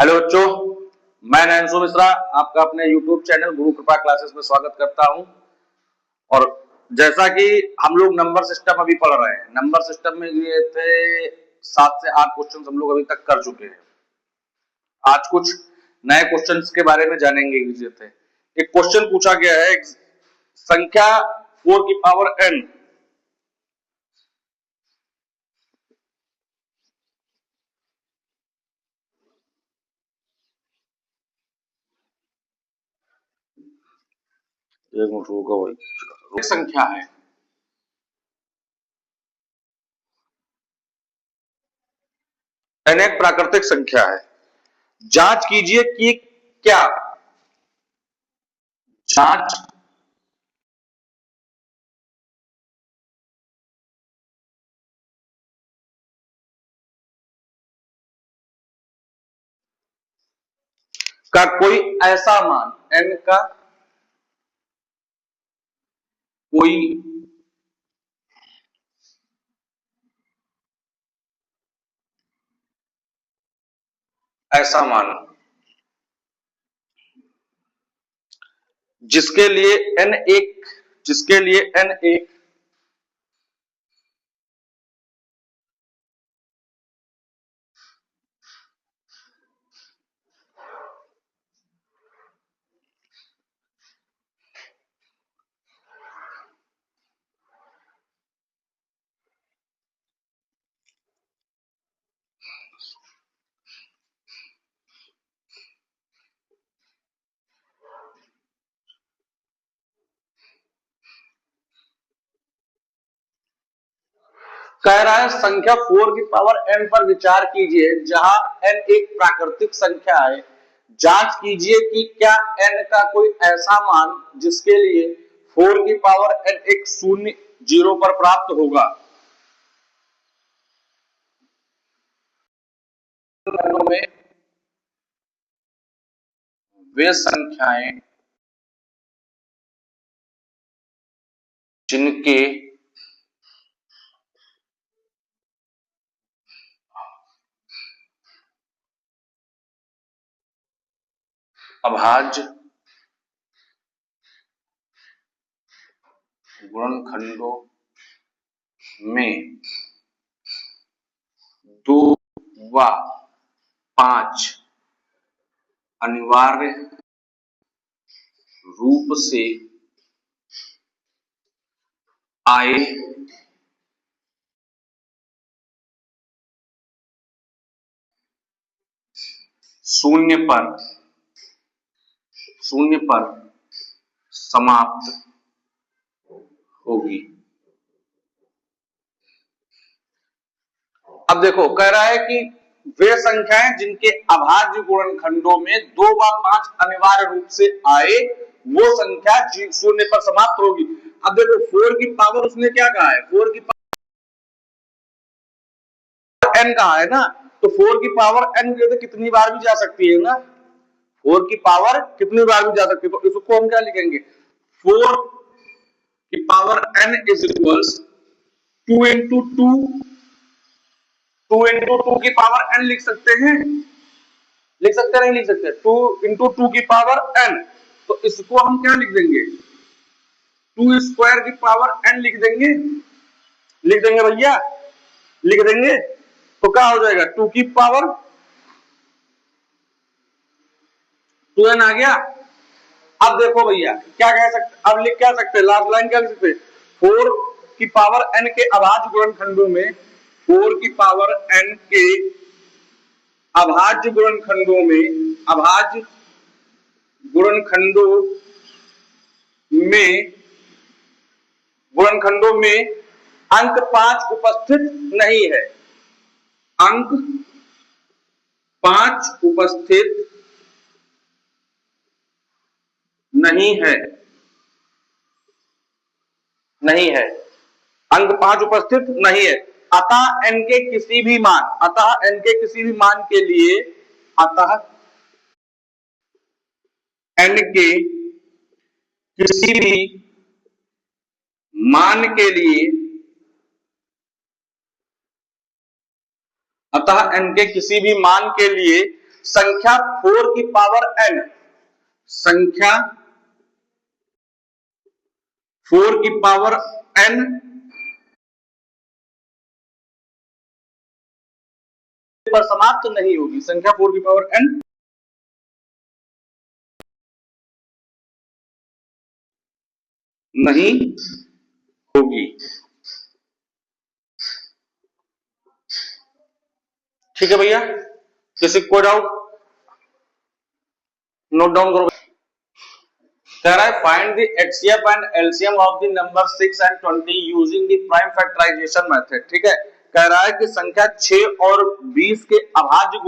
Hello बच्चों, मैं नैन्सो मिश्रा आपका अपने YouTube चैनल गुरु कृपा क्लासेस में स्वागत करता हूं। और जैसा कि हम लोग नंबर सिस्टम अभी पढ़ रहे हैं, नंबर सिस्टम में ये थे 7 से 8 क्वेश्चन हम लोग अभी तक कर चुके हैं। आज कुछ नए क्वेश्चंस के बारे में जानेंगे। एक क्वेश्चन पूछा गया है, संख्या 4 की पावर n एक संख्या है, n एक प्राकृतिक संख्या है। जांच कीजिए कि क्या जांच का कोई ऐसा मान n का कोई ऐसा मान जिसके लिए n एक कह रहा है संख्या 4 की पावर n पर विचार कीजिए जहां n एक प्राकृतिक संख्या है। जांच कीजिए कि क्या n का कोई ऐसा मान जिसके लिए 4 की पावर n एक शून्य 0 पर प्राप्त होगा। में वे संख्याएं जिनके अभाज्य गुणनखंडों में 2 व 5 अनिवार्य रूप से आए शून्य पर समाप्त होगी। अब देखो, कह रहा है कि वे संख्याएं जिनके अभाज्य गुणनखंडों में 2 व 5 अनिवार्य रूप से आए, वो संख्या शून्य पर समाप्त होगी। अब देखो 4 की पावर उसने क्या कहा है, 4 की पावर n कहा है ना, तो 4 की पावर n तो कितनी बार भी जा सकती है ना, 4 की पावर कितनी बार भी जा सकती है। तो इसको हम क्या लिखेंगे, 4 की power n is equals 2 into 2 की पावर n लिख सकते हैं, नहीं लिख सकते, 2 इंटू 2 की पावर n। तो इसको हम क्या लिख देंगे, 2 स्क्वायर की पावर n लिख देंगे भैया, लिख देंगे। तो क्या हो जाएगा, 2 की पावर 2n आ गया। अब देखो भैया क्या कह सकते, अब लिख क्या सकते, लास्ट लाइन क्या लिख सकते, 4 की पावर n के अभाज्य गुणनखंडों में 4 की पावर n के अभाज्य गुणनखंडों में अंक 5 उपस्थित नहीं है, अंक 5 उपस्थित नहीं है, अंक 5 उपस्थित नहीं है। अतः n के किसी भी मान के लिए, अतः n के किसी भी मान के लिए, अतः n के किसी भी मान के लिए संख्या 4 की पावर n, संख्या 4 की पावर n पर समाप्त नहीं होगी, संख्या 4 की पावर n नहीं होगी। ठीक है भैया, किसी कोई डाउट? नोट डाउन करो। कह रहा है find the HCF and LCM of the number 6 and 20 using the prime factorization method. ठीक है, कह रहा है कि संख्या 6 और 20 के अभाज्य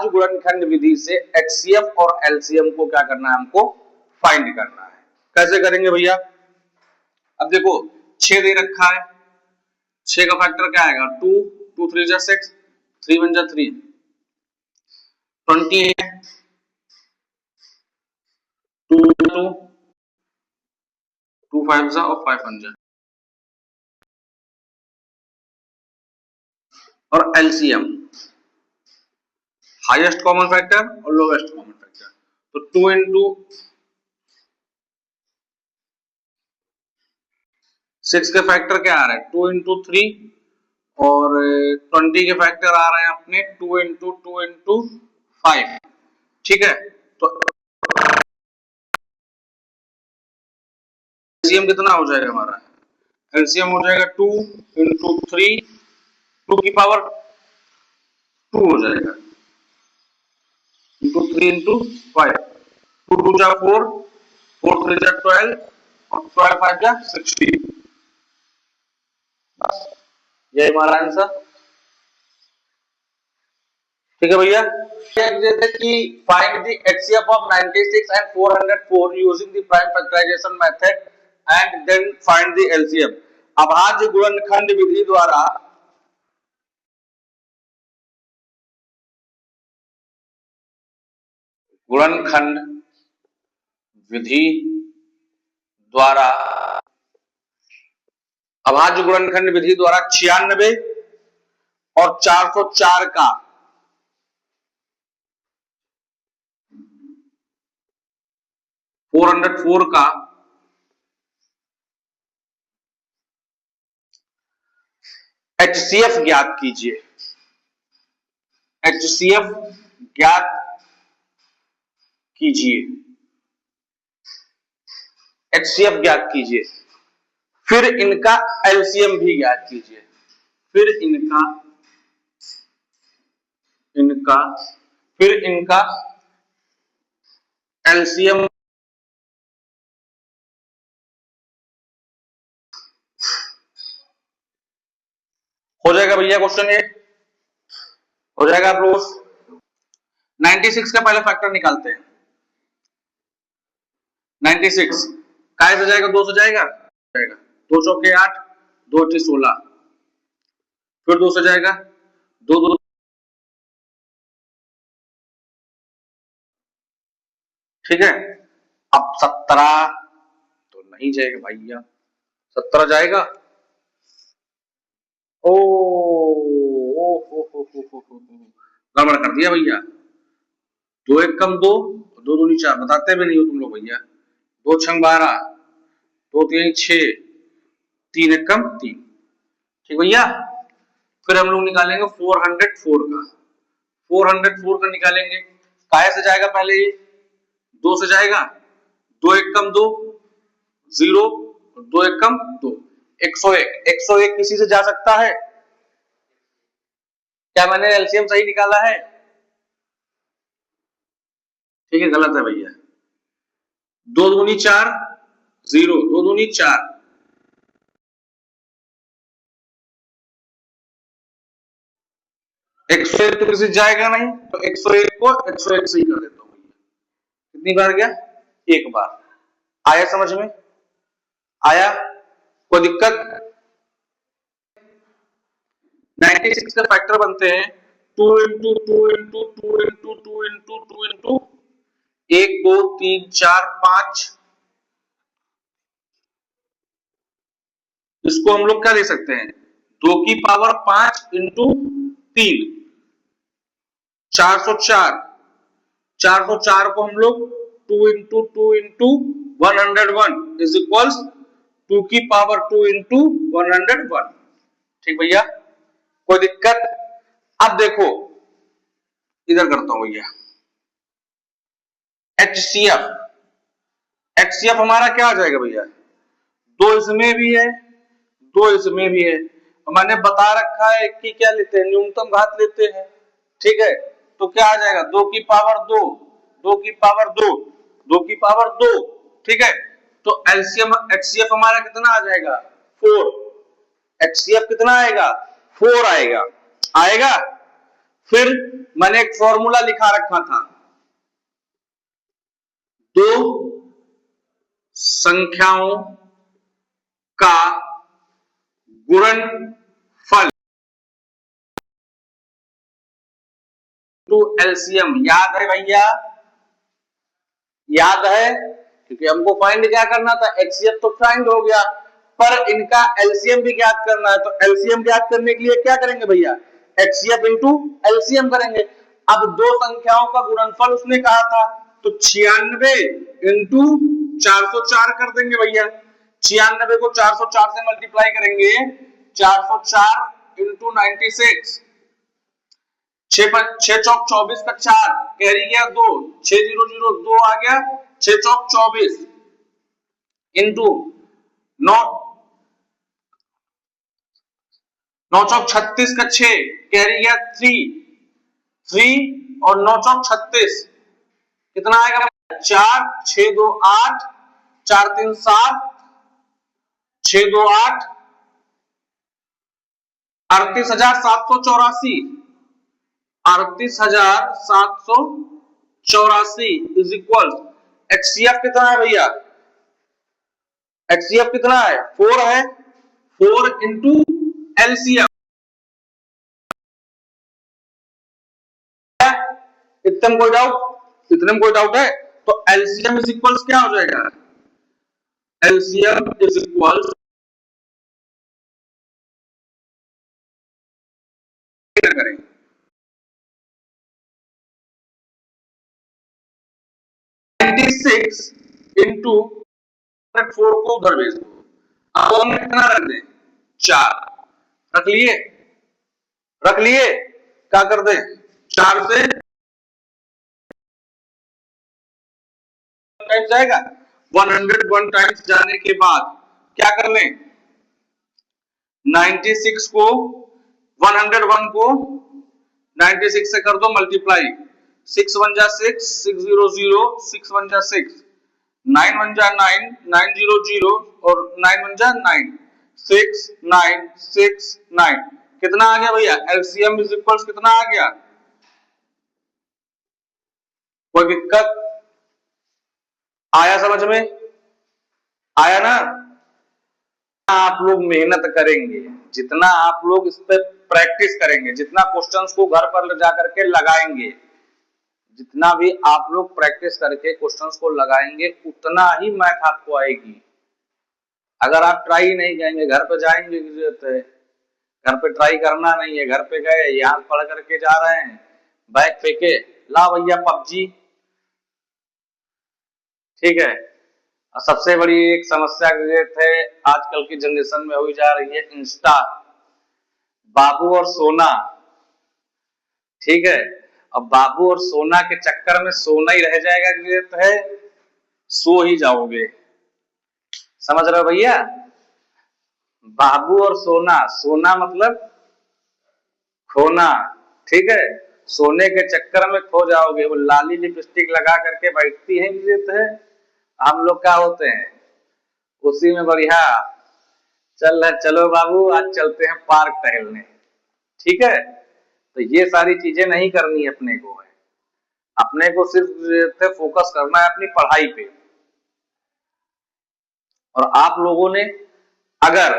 गुणनखंड विधि से एचसीएफ और एलसीएम को क्या करना है, हमको फाइंड करना है। कैसे करेंगे भैया? अब देखो 6 दे रखा है, 6 का फैक्टर क्या आएगा 2, 2 3 जा 6, 3 1 जा 3, 20 है 2 2, 2 5 जा और 5 1 जा, और एलसीएम हाईएस्ट कॉमन फैक्टर और लोवेस्ट कॉमन फैक्टर, तो 2 इंटू 6 के फैक्टर क्या आ रहे हैं 2 इंटू 3, और 20 के फैक्टर आ रहे हैं अपने 2 इंटू 2 इंटू 5। ठीक है, तो एलसीएम कितना हो जाएगा हमारा? एलसीएम हो जाएगा 2 इंटू 3, 2 की पावर 2 हो जाएगा, इंटू 3 इंटू 5, 2 2 जा 4, 4 3 जा 12, और 12 5 जा 16। बस यही हमारा आंसर। ठीक है भैया, जैसे कि find the HCF of 96 and 404 using the prime factorization method and then find the LCM. अभाज्य गुणनखंड विधि द्वारा गुणनखंड विधि द्वारा अभाज्य गुणनखंड विधि द्वारा 96 और 404 का (404) का एचसीएफ ज्ञात कीजिए। एचसीएफ ज्ञात कीजिए, एचसीएफ ज्ञात कीजिए, फिर इनका एलसीएम भी ज्ञात कीजिए, फिर इनका एलसीएम हो जाएगा भैया। क्वेश्चन ये हो जाएगा आप लोग 96 का पहले फैक्टर निकालते हैं। 96 काय से जाएगा 2 से जाएगा, 2 चौके 8, 2 अट्ठी 16, फिर 2 से जाएगा 2 2, ठीक है। अब 17 तो नहीं जाएगा भैया, 17 जाएगा, ओ गड़बड़ कर दिया भैया। 2 1 कम 2, 2 दूनी 4, बताते भी नहीं हो तुम लोग भैया। 2 6 12, 2 3 6, 3 1 कम 3, ठीक भैया। फिर हम लोग निकालेंगे 404 का, 404 का निकालेंगे, काय से जाएगा पहले ये 2 से जाएगा, 2 1 कम 2 0, 2 1 कम 2, 101, 101 किसी से जा सकता है क्या? मैंने एलसीएम सही निकाला है? ठीक है, गलत है भैया। 2 दूनी 4 0, 2 दूनी 4, 101 तो किसी जाएगा नहीं, तो 101 को 101 से ही कर देता हूं भैया। कितनी बार गया? एक बार। आया समझ में? आया? कोई दिक्कत? 96 का फैक्टर बनते हैं 2 into 2 into 2 into 2 into 2 into 1 2 3 4 5। इसको हम लोग क्या दे सकते हैं 2 की पावर 5 इंटू 3, 404, 404 को हम लोग 2 into 101 इज इक्वल्स 2 into 101। ठीक भैया, कोई दिक्कत? अब देखो इधर करता हूं भैया, HCF, HCF हमारा क्या आ जाएगा भैया? 2 इसमें भी है, 2 इसमें भी है। मैंने बता रखा है कि क्या लेते हैं, न्यूनतम घात लेते हैं। ठीक है, तो क्या आ जाएगा? 2 की पावर 2, 2 की पावर 2, 2 की पावर 2। ठीक है, तो एलसीएम HCF हमारा कितना आ जाएगा? 4। HCF कितना आएगा? 4 आएगा। आएगा। फिर मैंने एक फॉर्मूला लिखा रखा था, दो संख्याओं का गुणनफल टू एलसीएम। याद है भैया? याद है? क्योंकि हमको फाइंड क्या करना था, HCF तो फाइंड हो गया, पर इनका एलसीएम भी ज्ञात करना है। तो एलसीएम ज्ञात करने के लिए क्या करेंगे भैया? HCF इंटू एलसीएम करेंगे। अब दो संख्याओं का गुणनफल उसने कहा था, तो 96 इंटू 404 कर देंगे भैया। 96 को 404 से मल्टीप्लाई करेंगे, 404 इंटू 96, 6 चौक 24 का 4 कैरी गया 2, 600 आ गया, 6 चौक 24 इंटू 9 चौक 36 का 6 कैरी गया 3 और 9 चौक 36 कितना आएगा? 4, 6 2 8, 4 3 7, 6 2 8, 38,784, 38,784 इज इक्वल। HCF कितना है भैया? HCF कितना है? 4 है। 4 इंटू LCM। इतने में कोई डाउट? इतने में कोई डाउट है? तो LCM इज इक्वल क्या हो जाएगा? LCM इज इक्वल करें 96 इंटू 4 को उधर भेज दो। अब हम कितना रख दें? 4 रख लिए। रख लिए, क्या कर दें? 4 से टाइम्स जाएगा। 101 टाइम्स जाने के बाद क्या कर लें? 96 को 101 को 96 से कर दो मल्टीप्लाई। 6 1 जा 6, 6 0 0, 6 1 जा 6, 9 1 जा 9, 9 0 0 और 9 1 जा 9, 6 9 6 9 कितना आ गया भैया? एलसीएम इज इक्वल्स कितना आ गया? कोई दिक्कत? आया समझ में? आया ना? आप लोग मेहनत करेंगे, जितना आप लोग इस पे प्रैक्टिस करेंगे, जितना क्वेश्चंस को घर पर ले जाकर के लगाएंगे, जितना भी आप लोग प्रैक्टिस करके क्वेश्चंस को लगाएंगे, उतना ही मैथ आपको आएगी। अगर आप ट्राई नहीं करेंगे, घर पे जाएंगे की जरूरत है, घर पे ट्राई करना नहीं है, घर पे गए यहाँ पढ़ करके जा रहे हैं, बैग फेंके, ला भैया पबजी। ठीक है, सबसे बड़ी एक समस्या है आजकल की जनरेशन में हुई जा रही है, इंस्टा, बाबू और सोना। ठीक है, अब बाबू और सोना के चक्कर में सोना ही रह जाएगा है, सो ही जाओगे। समझ रहे हो भैया? बाबू और सोना, सोना मतलब खोना। ठीक है, सोने के चक्कर में खो जाओगे। वो लाली लिपस्टिक लगा करके बैठती है, हम लोग क्या होते हैं उसी में बढ़िया चलो बाबू आज चलते हैं पार्क टहलने। ठीक है, तो ये सारी चीजें नहीं करनी है अपने को, है अपने को सिर्फ फोकस करना है अपनी पढ़ाई पे। और आप लोगों ने अगर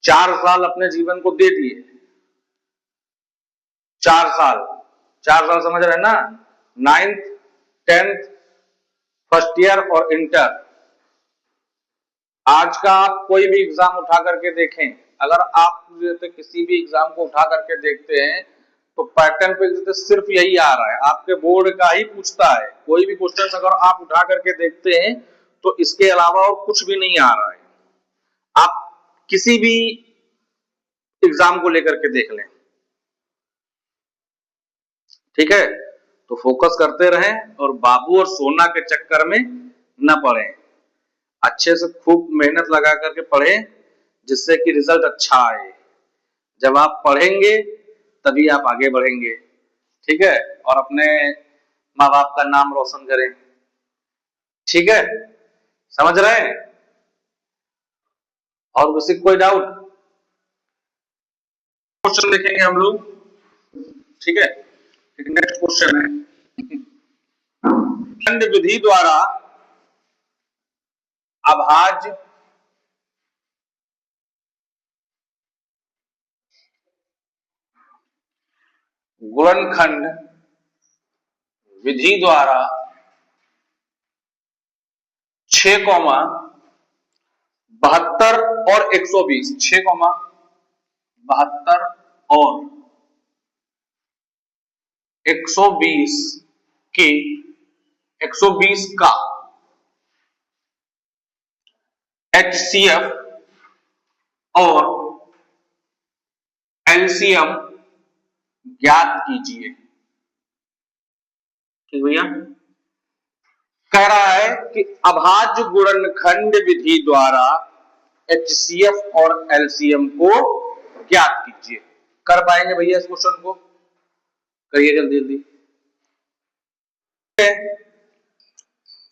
4 साल अपने जीवन को दे दिए, 4 साल, 4 साल समझ रहे हैं ना, 9th 10th फर्स्ट ईयर और इंटर, आज का आप कोई भी एग्जाम उठा करके देखें, अगर आप किसी भी एग्जाम को उठा करके देखते हैं तो पैटर्न पे सिर्फ यही आ रहा है, आपके बोर्ड का ही पूछता है। कोई भी क्वेश्चन अगर आप उठा करके देखते हैं तो इसके अलावा और कुछ भी नहीं आ रहा है। आप किसी भी एग्जाम को लेकर के देख लें, ठीक है। तो फोकस करते रहें और बाबू और सोना के चक्कर में न पड़े। अच्छे से खूब मेहनत लगा करके पढ़ें जिससे कि रिजल्ट अच्छा आए। जब आप पढ़ेंगे तभी आप आगे बढ़ेंगे, ठीक है, और अपने माँ बाप का नाम रोशन करें, ठीक है, समझ रहे हैं। और किसी कोई डाउट? क्वेश्चन देखेंगे हम लोग, ठीक है। नेक्स्ट क्वेश्चन है, खंड विधि द्वारा अभाज्य गुणनखंड विधि द्वारा 6,72 और 120, 6,72 और 120 के 120 का HCF और LCM ज्ञात कीजिए। ठीक भैया, कह रहा है कि अभाज्य गुणनखंड विधि द्वारा HCF और LCM को ज्ञात कीजिए। कर पाएंगे भैया इस क्वेश्चन को? करिए जल्दी जल्दी।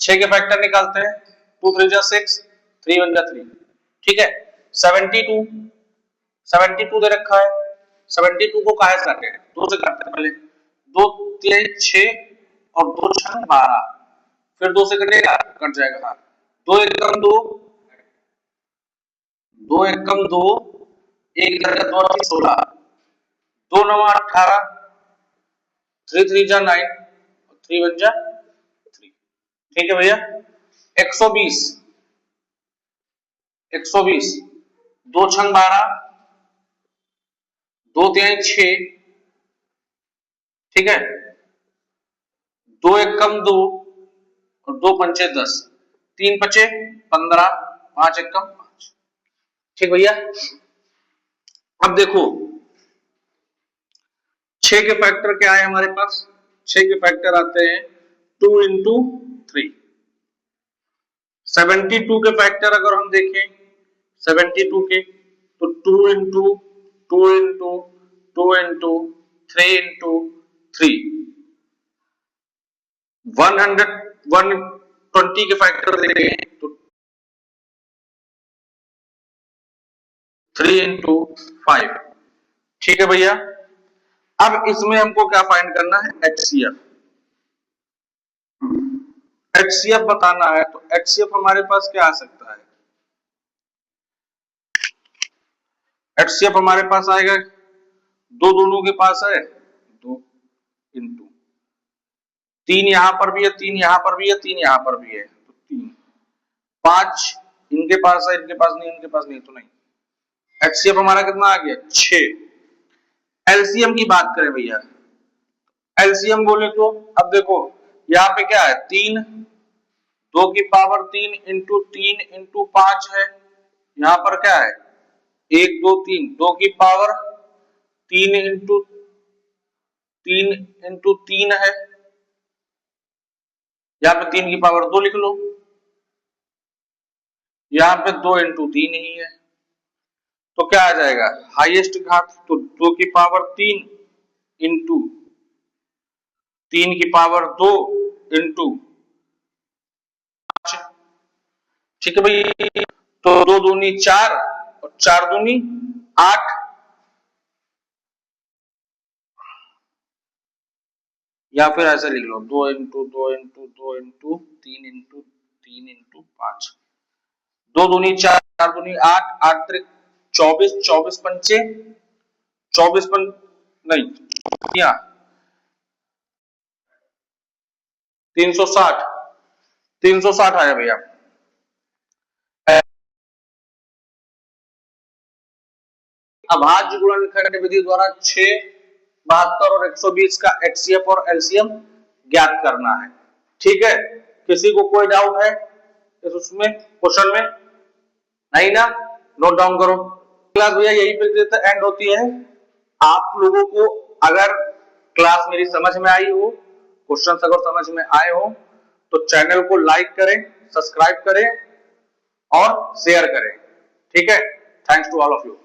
6 के फैक्टर निकालते हैं, 2 3 जा 6, 3 1 जा 3, ठीक है। 72 दे रखा है, 72 को काहे से काटे? 2 से काटते हैं पहले, 2 3 6 और 2 6 12, फिर 2 से कटेगा, कट जाएगा। हाँ, 2 एकम 2, 2 एकम 2, 1 इधर का 2 16, 2 9 18, 3 3 जा 9 और 3 1 जा 3, ठीक है भैया। 120 2 6 12, 2 3 6, ठीक है, 2 एकम 2 और 2 पंचे 10, 3 पचे 15, 5 एकम 5, ठीक भैया। अब देखो 6 के फैक्टर क्या है हमारे पास? 6 के फैक्टर आते हैं 2 इंटू 3। 72 के फैक्टर अगर हम देखें 72 के, तो 2 इंटू 2 इंटू 2 इंटू 3 इंटू 3, 120 के फैक्टर देखें तो 3 इंटू 5, ठीक है भैया। अब इसमें हमको क्या फाइंड करना है? HCF। HCF बताना है, तो HCF हमारे पास क्या आ सकता है? HCF हमारे पास आएगा, दो दोनों के पास है, 2 इंटू 3 यहां पर भी है, 3 यहां पर भी है, 3 यहां पर भी है, तो 3, 5 इनके पास है, इनके पास नहीं, इनके पास नहीं, तो नहीं। HCF हमारा कितना आ गया? 6। LCM की बात करें भैया, LCM बोले तो अब देखो यहाँ पे क्या है? 3, 2 की पावर 3 इंटू 3 इंटू 5 है। यहाँ पर क्या है? 1 2 3, 2 की पावर 3 इंटू 3 है। यहाँ पे 3 की पावर 2 लिख लो, यहाँ पे 2 इंटू 3 ही है, तो क्या आ जाएगा? हाईएस्ट घात, तो 2 की पावर 3 इंटू 3 की पावर 2 इंटू 5, ठीक है भाई। तो 2 दूनी 4 और 4 दूनी 8, या फिर ऐसे लिख लो 2 into 2 into 2 into 3 into 3 into 5, 2 दूनी 4, 4 दूनी 8, 8 त्रिक 24, 24 पंचे 24 नहीं, या 360, 360 आया भैया। अभाज्य गुणनखंड विधि द्वारा 6 72 और 120 का HCF और LCM ज्ञात करना है। ठीक है, किसी को कोई डाउट है इस उसमें क्वेश्चन में? नहीं ना? नोट डाउन करो। क्लास भैया यही पे एंड होती है। आप लोगों को अगर क्लास मेरी समझ में आई हो, क्वेश्चन अगर समझ में आए हो, तो चैनल को लाइक करें, सब्सक्राइब करें और शेयर करें। ठीक है, thanks to all of you.